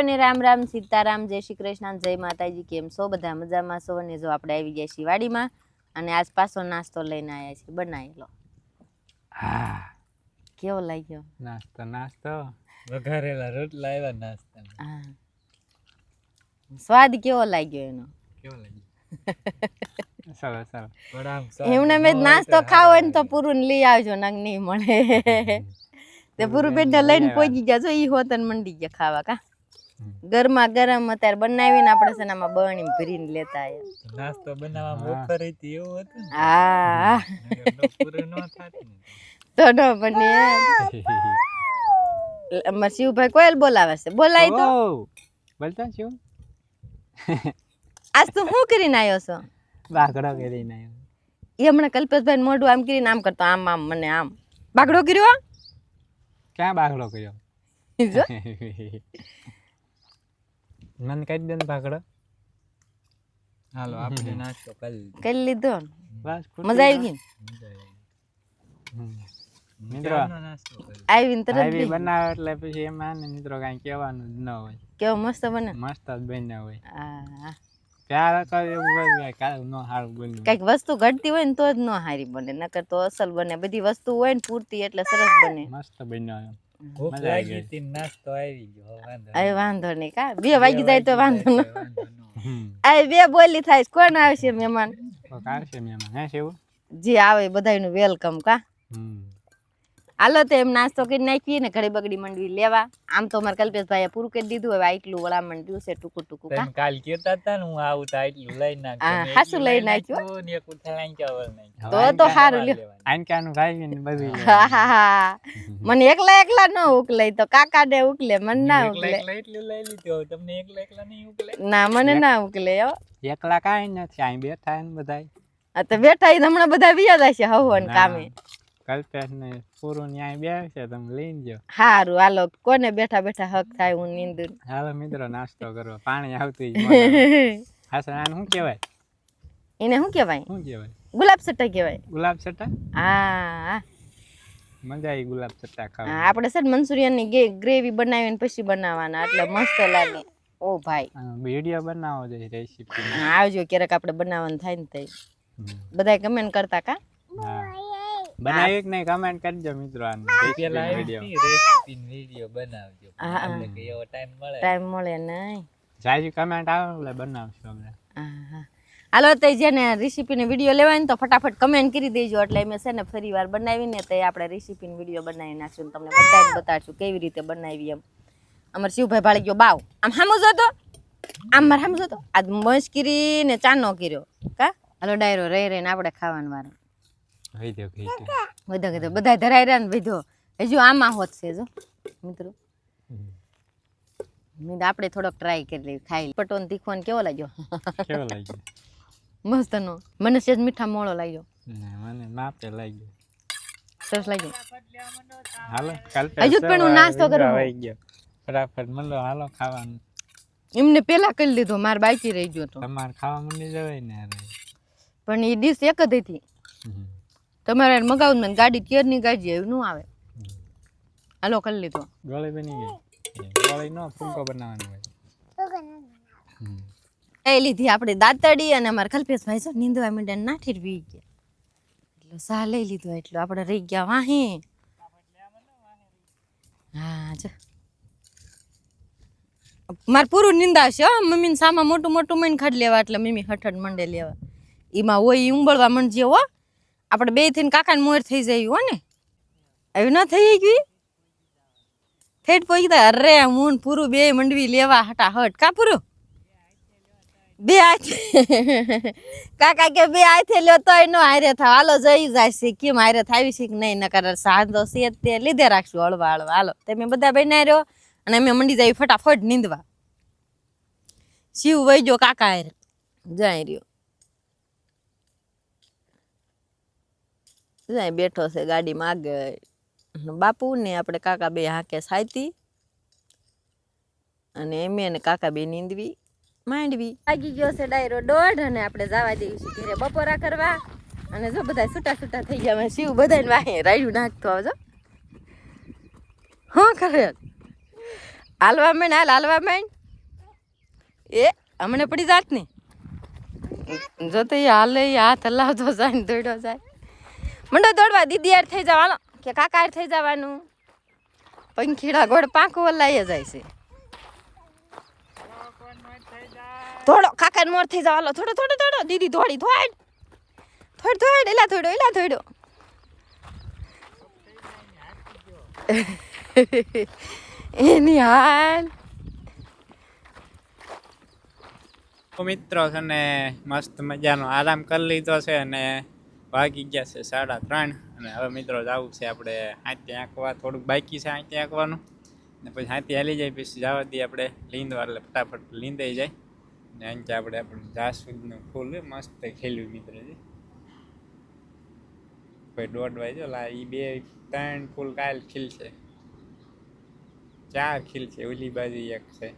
બધાને રામ રામ સીતારામ જય શ્રી કૃષ્ણ જય માતાજી કેમ છો બધા મજામાં છો ને જો આપણે આવી ગયા છીએ વાડીમાં અને આજ પાછો નાસ્તો લઈને આવ્યા છીએ બનાવેલો હા કેવો લાગ્યો નાસ્તો વઘારેલા રોટલા આવ્યા નાસ્તા હા સ્વાદ કેવો લાગ્યો એનો કેવો લાગ્યો સરસ સરસ એમને મેં નાસ્તો ખાવો હોય ને તો પૂરું લઈ આવજો નંગ નહીં મળે તે પૂરું બેન લઈને પહોંચી ગયા છો ઈ હોતન મંડી ગયા ખાવા કા ગરમા ગરમ અત્યારે બનાવીને આપણે સનામાં બણી ભરીને લેતા આયા નાસ્તો બનાવવામાં ઓફર હતી એવું હતું હા પૂરું ન થાત ને તો ન બને અમાર શિવભાઈ કોયલ બોલાવે છે બોલાય તો બોલતા શું આજ તું શું કરીને આવ્યો છો બાગડો કરીને આવ્યો એ હમણાં કલ્પેશભાઈ મોઢું આમ કરીને આમ કરતો આમ આમ મને આમ બાગડો કર્યો ક્યાં બાગડો કર્યો જો મન કહી દે ને બાગડો હાલો આપણે નાસ્તો કરી લીધો બસ મજા આવી ગઈ મિત્રો આવીને તરત આવી બનાવે એટલે પછી એમાં ને મિત્રો કાંઈ કહેવાનું જ ન હોય કેવો મસ્ત બને મસ્ત જ બન્યા હોય હા પ્યાર તો એવું હોય કાલ નો સારું બન્યું કઈક વસ્તુ ઘટતી હોય ને તો જ ન હારી બને નકર તો અસલ બને બધી વસ્તુ હોય ને પૂરતી એટલે સરસ બને મસ્ત બન્યો ભૂખ લાગી હતી નાસ્તો આવી ગયો હવે વાંધો નહીં કા 2 વાગી જાય તો વાંધો ન આ બે બોલી થાય કોણ આવશે મહેમાન તો કાઢશે મહેમાન હે શેવું જે આવે બધાયનું વેલકમ કા હાલો તો એમ નાસ્તો કરી નાખીએ ને ઘડી બગડી મંડવી લેવા આમ તો અમારે કલ્પેશભાઈએ પૂરું કરી દીધું હવે આટલું વળામણ થયું છે ટૂંકું ટૂંકું કા કાલ કેતા હતા ને હું આવું તો આટલું લઈ નાખ્યું હા હાસુ લઈ નાખ્યો ને એક ઉથાળાઈ ચાવલ નાખ્યો તો સારું લ્યો આનકાનું ખાઈ ને બધું હા હા હા મને એકલા ન ઉકલે તો કાકા ને ઉકલે મને ના ઉકલે એટલું લઈ લીધું તમને એકલા નહીં ઉકલે ના મને ના ઉકલે હો એકલા કાંઈ નથી અહીં બેઠા ને બધાય આ તો બેઠા ઈ હમણાં બધા વિયા જશે હવન કામે કલ્પેશ ને પૂરું ન્યાય બેસે તમે લઈને જો હારું હાલો કોને બેઠા બેઠા હક થાય હું નીંદું હાલો મિત્રો નાસ્તો કરો પાણી આવતું હાસન આને શું કહેવાય એને શું કહેવાય ગુલાબ સટ્ટા કહેવાય ગુલાબ સટ્ટા હા મજા આવી ગુલાબ સટ્ટા ખાવા આપણે છે મંચુરિયન ની ગ્રેવી બનાવીને પછી બનાવવાના એટલે મસ્ત લાગે ઓ ભાઈ વિડિયો બનાવો જોઈએ રેસીપી આવજો ક્યારેક આપણે બનાવવાનું થાય ને તઈ બધાય કમેન્ટ કરતા કા બનાવી કે નહીં કમેન્ટ કરજો મિત્રો આનો રેસીપી વિડિયો બનાવજો આપણે કે એવો ટાઈમ મળે નહીં જાજી કમેન્ટ આવે એટલે બનાવશું આપણે હા હાલો તો જેને રેસીપીનો વિડિયો લેવાય ને તો ફટાફટ કમેન્ટ કરી દેજો એટલે અમે છે ને ફરીવાર બનાવીને તો આપણે રેસીપીનો વિડિયો બનાવી નાખશું તમને બધાને બતાડશું કેવી રીતે બનાવી એમ અમાર શિવભાઈ ભાળી ગયો બાવ આમ હામો જોતો આમ માર હામો જોતો આજ મસ્ત કરીને ચાનો કર્યો કા હાલો ડાયરો રહી રહીને આપણે ખાવાનું વારો વધો બધા ધરાઈ રહ્યા ને વધો હજુ આમાં હોત છે જો મિત્રો આપણે થોડોક ટ્રાય કરી લઈએ ખાઈ પટોન તીખો ને કેવો લાગ્યો મસ્ત નો મને સેજ મીઠા મોળો લાગ્યો મને માપે લાગ્યો સરસ લાગ્યો હાલો કાલ હજુ પણ હું નાસ્તો કરવા આવી ગયો ફટાફટ મળો હાલો ખાવાનું એમને પેલા કરી લીધો માર બાકી રહી ગયો તો તમારે ખાવા મંડી જવાય ને પણ એ ડીશ એક જ હતી તમારે મગાવું ને ગાડી કેરની ગાડી એવું ન આવે હાલો કરી લીધો ગોળી બની ગઈ ગોળી નો ફૂંકો બનાવવાનો હોય એ લીધી આપણે દાંતડી અને અમારા કલ્પેશભાઈ છે નીંદવા મીંડા નાઠી વી ગયા એટલે સા લઈ લીધો એટલો આપણે રહી ગયા વાહી હા જો મારે પૂરું નિંદાશે હો મમ્મીને સામાં મોટું મોટું મહીને ખાડ લેવા એટલે મમ્મી હઠડ મંડે લેવા એમાં હોય ઉંબળવા મંડજે હો આપણે બે થઈને કાકાને મોર થઈ જાય હો ને એવું ન થઈ ગયું ઠેઠ પહોંચી અરે હું પૂરું બે મંડવી લેવા હટા હટ કા પૂરું બે હાથ કાકા કે બે હાથે લ્યો તોય નો હારે થાવ હાલો જઈ જાય છે કેમ હારે થાવી છે કે નહીં નકર સાંધો છે તે લીધે રાખશું હળવા હળવા હાલો તમે બધા બન્યા રહ્યો અને અમે મંડી જાય ફટાફટ નીંદવા શિવ વૈજો કાકા હારે જાય રહ્યો જાય બેઠો છે ગાડીમાં આગળ બાપુ ને આપણે કાકા બે હાકે સાયતી અને એમે ને કાકા બે નીંદવી માંડવી લાગી ગયો છે ડાયરો 1:30 અને આપણે જવા દઈએ છીએ ઘરે બપોરા કરવા અને જો બધા છૂટા છૂટા થઈ ગયા શિવ બધાને વાહે રાડ્યું નાખતો આવજો હા કરે હાલવા માંડ એ હમણે પડી જાત ને જો તો એ હાલે એ હાથ હલાવતો જાય ને દોડ્યો જાય મંડો દોડવા દીદી યાર થઈ જવાનો કે કાકા યાર થઈ જવાનું પંખીડા ગોળ પાંખો હલાઈ જાય છે થોડો કાકા મોર થઈ જવાનો થોડો થોડો થોડો દીદી થોડી થોડ એલા થોડો એની હાલ મિત્રો છે ને મસ્ત મજાનો આરામ કરી લીધો છે અને વાગી ગયા છે 3:30 અને હવે મિત્રો જવું છે આપણે હાથી આંકવા થોડુંક બાકી છે હાથી આંકવાનું ને પછી હાથી હાલી જાય પછી જવા દઈએ આપણે લીંદવા એટલે ફટાફટ લીંદાઈ જાય ને અહીં આપણે આપણું જાસૂદનું ફૂલ મસ્ત ખીલ્યું મિત્ર છે કોઈ દોડવાય જો લા એ 2-3 ફૂલ કાલ ખીલશે 4 ખીલશે ઓલી બાજુ એક છે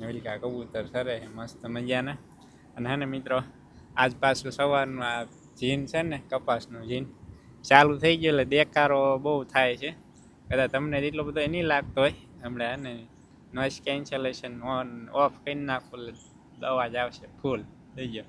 ઓલી કા કબૂતર સરે મસ્ત મજાના અને હે ને મિત્રો આજ પાછું સવારનું આ જીન છે ને કપાસનું જીન ચાલુ થઈ ગયું એટલે દેકારો બહુ થાય છે કદાચ તમને એટલો બધો નહીં લાગતો હોય હમણાં હે ને નોઇસ કેન્સલેશન ઓન ઓફ કરી નાખો એટલે અવાજ આવશે ફૂલ થઈ ગયો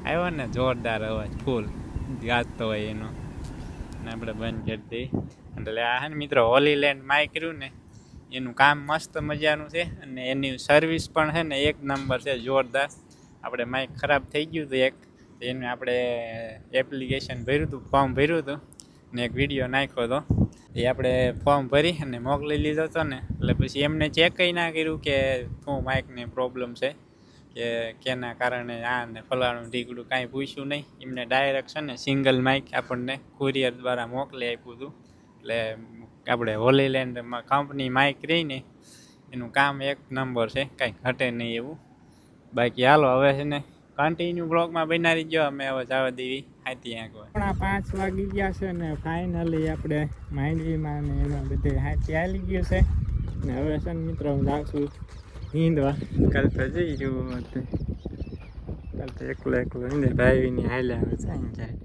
આવ્યો ને જોરદાર અવાજ ફૂલ ગાતો હોય એનો ને આપણે બંધ કરી દઈએ એટલે આ હે ને મિત્રો હોલી લેન્ડ માય કર્યું ને એનું કામ મસ્ત મજાનું છે અને એની સર્વિસ પણ છે ને 1 નંબર છે જોરદાર આપણે માઇક ખરાબ થઈ ગયું હતું એક એને આપણે એપ્લિકેશન ભર્યું હતું ફોર્મ ભર્યું હતું ને એક વિડીયો નાખ્યો હતો એ આપણે ફોર્મ ભરી અને મોકલી લીધો હતો ને એટલે પછી એમને ચેક કંઈ ના કર્યું કે શું માઇકની પ્રોબ્લેમ છે કે કેના કારણે આ ને ફલાણું ઢીકડું કાંઈ પૂછ્યું નહીં એમને ડાયરેક્ટ છે ને સિંગલ માઇક આપણને કુરિયર દ્વારા મોકલી આપ્યું હતું એટલે આપણે હોલીલેન્ડમાં કંપની માઇક રહીને એનું કામ 1 નંબર છે કાંઈ ઘટે નહીં એવું બાકી હાલો હવે છે ને કન્ટિન્યુ બ્લોગમાં બનાવી ગયો અમે હવે જવા દેવી હાથી આંકવા 5 વાગી ગયા છે ને ફાઇનલી આપણે માંડવીમાં ને એમાં બધે હાથી હાલી ગયું છે ને હવે છે ને મિત્રો હું જાઉં છું નીંદવા કાલ તો જઈ જવું હતું કાલ તો એકલો નીંદે ભાઈની હાલે આવે છે અહીં જાય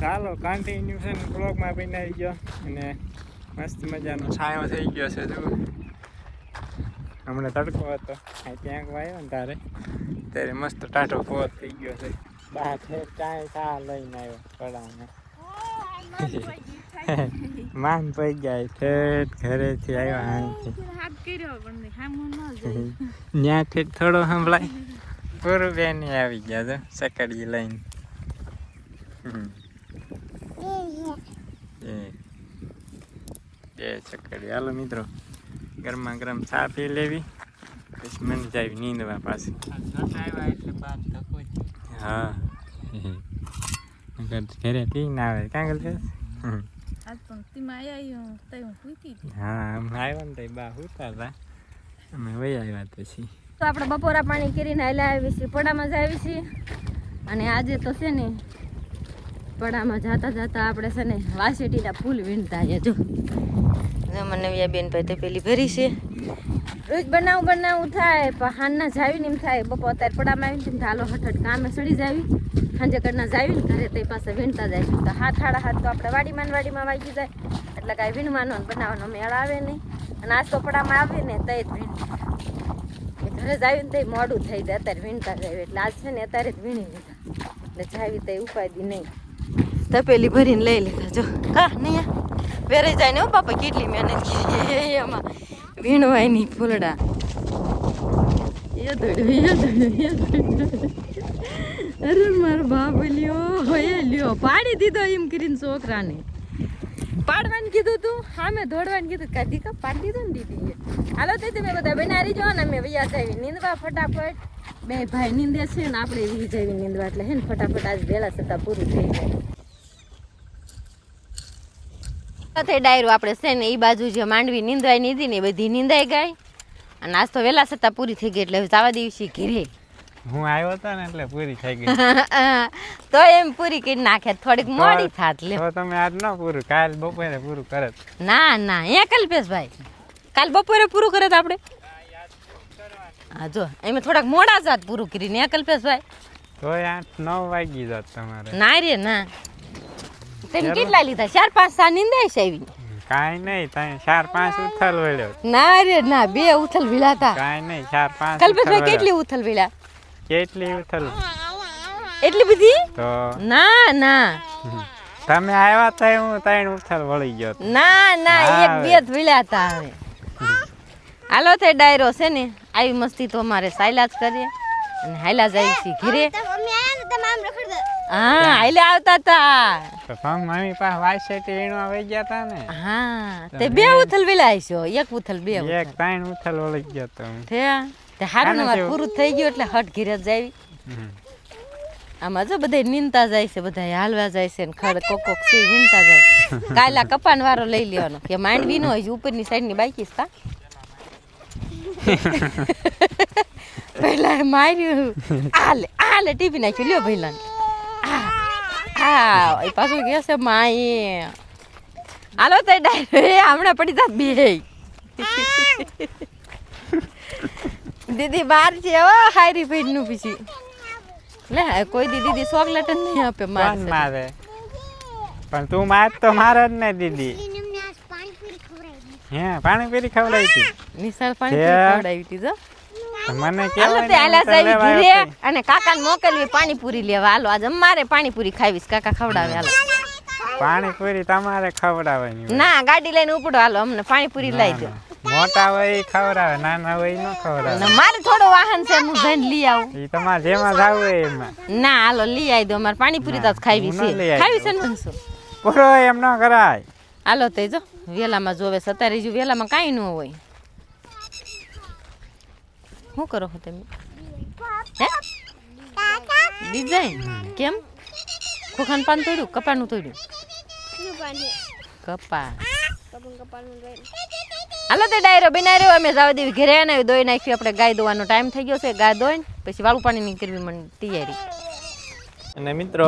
ચાલો કન્ટિન્યુ છે ને બ્લોગમાં બનાવી ગયો અને મસ્ત મજાનો છાંયો થઈ ગયો છે જો હમણાં તડકો હતો ત્યાં આવ્યો ને ત્યારે મસ્ત ટાઢો પોત થઈ ગયો છે બહાર ચાય ચા લઈને આવ્યો પડાને માન પડી જાય ઠેઠ ઘરેથી આવ્યો ત્યાંથી થોડો સંભળાય પૂરું બેન આવી ગયા તો સકડી લઈને બે ચક્કરી હાલો મિત્રો ગરમા ગરમ ચા પી લેવી પછી મને જાય નીંદવા પાછી હા ઘરે પી ના આવે ક્યાં ગયેલ હા અમે આવ્યા ને બા ઉતા હતા અમે વહી આવ્યા પછી તો આપણે બપોરા પાણી કરીને હાલે આવી છીએ પડામાં જ આવી છીએ અને આજે તો છે ને પડામાં જાતા આપણે છે ને વાસેટીના ફૂલ વીણતા જો મને બેન ભાઈ તો પેલી ભરી છે રોજ બનાવું થાય પણ હાનના જાવીને એમ થાય બપોર અત્યારે પડામાં આવીને હાલો હઠ કામે સડી જાવી સાંજે કરના જાવી ને ઘરે તે પાસે વીણતા જાય તો 7:30 તો આપણે વાડીમાં વાગી જાય એટલે કાંઈ વીણવાનો બનાવવાનો મેળ આવે નહીં અને આજ તો પડામાં આવે ને તો જ વીણતા ઘરે જાવીને તો મોડું થઈ જાય અત્યારે વીણતા જાય એટલે આજ છે ને અત્યારે જ વીણી લીધા એટલે જાવી તો ઉપાધી નહીં તપેલી ભરીને લઈ લીધા જો હા નહીં વેરે જાય ને હો બાપા કેટલી મહેનત કરી એમાં વીણવાય નહીં ફૂલડા અરે મારો બાપ લ્યો પાડી દીધો એમ કરીને છોકરાને પાડવાનું કીધું તું હા મેં દોડવાનું કીધું કાઢી કા પાડી દીધું ને દીદી હાલો તે તમે બધા બનાવી જો ને અમે વૈયા જાવી નીંદવા ફટાફટ બે ભાઈ નીંદે છે ને આપણે વી જાવી નીંદવા એટલે હે ને ફટાફટ આજ વહેલા છતાં પૂરું થઈ જાય ડાયરો આપણે છે ને એ બાજુ જે માંડવી નીંદવાય નીંદી ને બધી નીંદાઈ ગઈ અને આજ તો વહેલા છતાં પૂરી થઈ ગઈ એટલે જવા દિવસી ઘેરે હું આવ્યો હતો ને એટલે પૂરી થઈ ગઈ તો એમ પૂરી કરી નાખે થોડીક મોડી થાત લે તો તમે આજ ન પૂરું કાલ બપોરે પૂરું કરત ના એ કલ્પેશભાઈ કાલ બપોરે પૂરું કરત આપણે હા જો એમ થોડાક મોડા જાત પૂરું કરીને કલ્પેશભાઈ તોય 8-9 વાગી જાત તમારે. ના રે ના તમે કેટલા લીધા 4-5 સા નિંદાય છે આવી કાંઈ નહીં, તમે 4-5 ઉથલ વળ્યો. ના રે ના 2 ઉથલ વિલા હતા કાંઈ નહીં, 4-5 કલ્પેશભાઈ કેટલી ઉથલ વિલા કેટલી ઉથલ એટલી બધી તો ના ના તમે આવ્યા તો હું 3 ઉથલ વળી ગયો. ના ના હા, 1-2 જ વિલા હતા હવે હાલો તે ડાયરો છે ને આવી મસ્તી તો અમારે સાયલા જ કરીએ અને હાયલા જાય છે ઘરે હા હાયલા આવતા હતા તો મમ્મી પાસે વાયસેટ વીણવા વહી ગયા હતા ને. હા તે 2 ઉથલ વિલા આવીશો 1 ઉથલ 2 એક 3 ઉથલ વળી ગયો તો હું. તે હારું આના ને જેવું. પૂરું થઈ ગયું એટલે હટ ઘેરે જ જાવી હમ. આમાં જો બધા નીંદતા જાય છે બધા હાલવા જાય છે ને ખડ કોક સી વીણતા જાય કાયલા કપાન વાળો લઈ લેવાનો કે માંડ વીનો હોય છે, ઉપરની સાઈડની બાકી છે પહેલા માર્યું આલે ટીપી નાખ્યું લ્યો ભઈલાને હા એ પાછું કે છે માઈ હાલો તો ડાયરેક્ટ હમણાં પડી જાત બે દીદી બાર છે હો હારી પેટ નું પીછી લે કોઈ દીદી ચોકલેટ જ નહીં આપે કોણ માર મારે? પણ તું માર તો મારે જ ને દીદી. હે પાણીપુરી ખવડાવી હતી? નિશાળ પાણી છે. ખવડાવી હતી જો તો મને હાલો કેવાય તે આલા ને, સાહેબ લેવા ઘરે આવતી. અને કાકાને મોકલવી પાણીપુરી લેવા હાલો આજ અમારે પાણીપુરી ખાવીશ કાકા ખવડાવે હાલો પાણીપુરી તમારે ખવડાવવાની હોય. ના ગાડી લઈને ઉપડો હાલો અમને પાણીપુરી લઈ દો ના. મોટા હોય ઈ ખવડાવે, નાના હોય ઈ ન ખવડાવે. અને મારે થોડો વાહન છે હું જઈને લઈ આવું ઈ તમારે જેમાં જાવું હોય એમાં. ના હાલો લઈ આવી દો અમારે પાણીપુરી તો આજ ખાવી હું ન છે લઈ આવી ખાવી છે દઉં. ને મનસુખ? પૂરો એમ ન કરાય. હાલો તે જો વેલામાં જોવે છે અત્યારે જો વેલામાં કાંઈ ન હોય શું કરો છો તમે હે ડિઝાઇન કેમ ખોખાનું પાન તોડ્યું કપાનું તોડ્યું કપા હાલો તે ડાયરો બનાવી રહ્યો અમે જવા દેવી ઘરે ને દોઈ નાખ્યું આપણે ગાય દોવાનો ટાઈમ થઈ ગયો છે ગાય દોઈને પછી વાળું પાણીની કરવી મને તૈયારી અને મિત્રો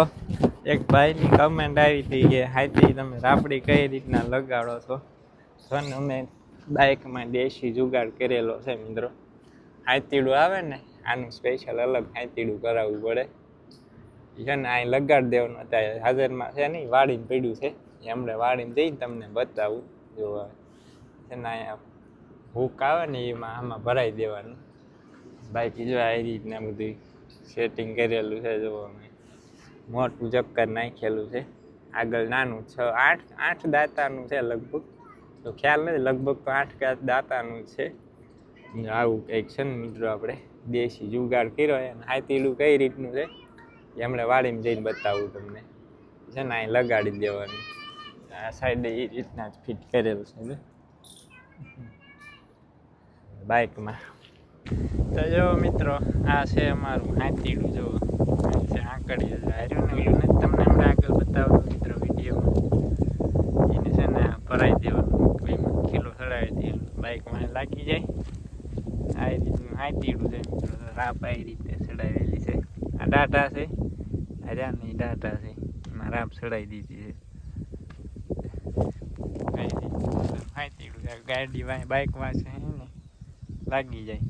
એક ભાઈની કમેન્ટ આવી હતી કે હાથી તમે રાપડી કઈ રીતના લગાડો છો. તો ને અમે બાઇકમાં દેશી જુગાડ કરેલો છે મિત્રો. હાથીડું આવે ને આનું સ્પેશિયલ અલગ હાથીડું કરાવવું પડે. ઈ છે ને અહીં લગાડી દેવાનું. અત્યારે હાજરમાં છે નહીં વાળીને પડ્યું છે એ હમણાં વાળીને જઈને તમને બતાવું. જો છે ને અહીંયા હુક આવે ને એમાં આમાં ભરાઈ દેવાનું. બાકી જો આ રીતના બધું સેટિંગ કરેલું છે. જો અમે મોટું ચક્કર નાખેલું છે. આગળ નાનું 6-8 દાંતાનું છે લગભગ. તો ખ્યાલ નથી, લગભગ તો 8 દાંતાનું જ છે. આવું કંઈક છે ને મિત્રો આપણે દેશી જુગાડ કર્યો અને હાથીડું કઈ રીતનું છે એ હમણાં વાળીને જઈને બતાવું તમને. છે ને અહીં લગાડી દેવાનું. આ સાઈડે એ રીતના જ ફિટ કરેલું છે બાઇકમાં. તો જો મિત્રો આ છે અમારું હાથીડું. જો છે આંકડી હાર્યું ને ઓલું નથી તમને હમણાં આગળ બતાવતો મિત્રો વિડીયોમાં. એને છે ને ભરાઈ દેવાનું એમાં કિલો ચડાવી દેવાનું બાઇકમાં લાગી જાય. આ રીતનું હાથીડું છે મિત્રો. રાપ આ રીતે ચડાવેલી છે. આ ડાટા છે, આ નહીં ડાટા છે, એમાં રાપ ચડાવી દીધી છે. હાથીડું ગાડી બાઇકમાં છે ને લાગી જાય.